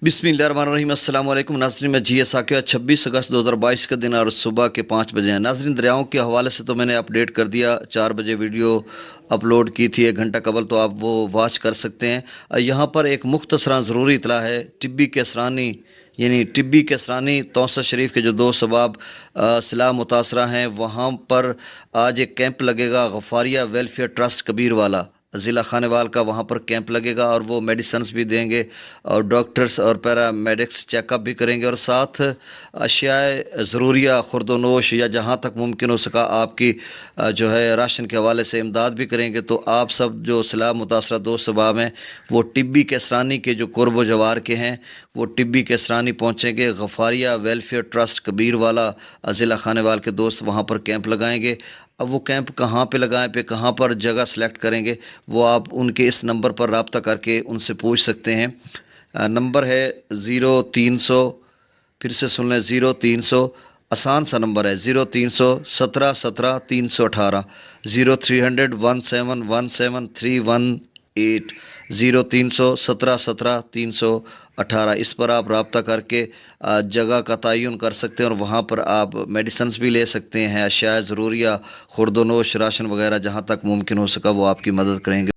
बिस्मिल्लाहिर्रहमानिर्रहीम। अस्सलाम वालेकुम नाज़रीन, मैं जी एस आकिया 26 अगस्त 2022 का दिन और सुबह के 5 बजे हैं। नाज़रीन, दरियाओं के हवाले से तो मैंने अपडेट कर दिया, 4 बजे वीडियो अपलोड की थी 1 घंटा कबल, तो आप वो वॉच कर सकते हैं। यहाँ पर एक मुख्तसरा ज़रूरी इतला है। टिब्बी केसरानी यानी टिब्बी केसरानी तौसा शरीफ के जो 2 सबाब सिला मुतासरा हैं, वहाँ पर आज एक कैंप लगेगा। गफ़ारिया वेलफेयर ट्रस्ट कबीर वाला ज़िला खानेवाल का, वहाँ पर कैंप लगेगा और वो मेडिसन्स भी देंगे और डॉक्टर्स और पैरामेडिक्स चेकअप भी करेंगे और साथ अशियाए ज़रूरिया खुर्दोनोश या जहाँ तक मुमकिन हो सका आपकी जो है राशन के हवाले से इमदाद भी करेंगे। तो आप सब जो सिला मुतासरा 2 सबाब हैं वो टिब्बी केसरानी के जो कुर्ब जवार के हैं वो टिब्बी केसरानी पहुँचेंगे। गफ़ारिया वेलफेयर ट्रस्ट कबीर वाला ज़िला खानेवाल के दोस्त वहाँ पर कैंप लगाएंगे। अब वो कैंप कहाँ पे लगाएं, पे कहाँ पर जगह सेलेक्ट करेंगे, वो आप उनके इस नंबर पर रब्ता करके उनसे पूछ सकते हैं। नंबर है 0300, फिर से सुन लें 0300, आसान सा नंबर है 0300 17 17 318, 0300 17 17 318, 0300 17 17 318। इस पर आप रब्ता करके जगह का तयन कर सकते हैं और वहाँ पर आप मेडिसन्स भी ले सकते हैं। अशिया ज़रूरिया खुर्दोनोश राशन वगैरह जहाँ तक मुमकिन हो सका वो आपकी मदद करेंगे।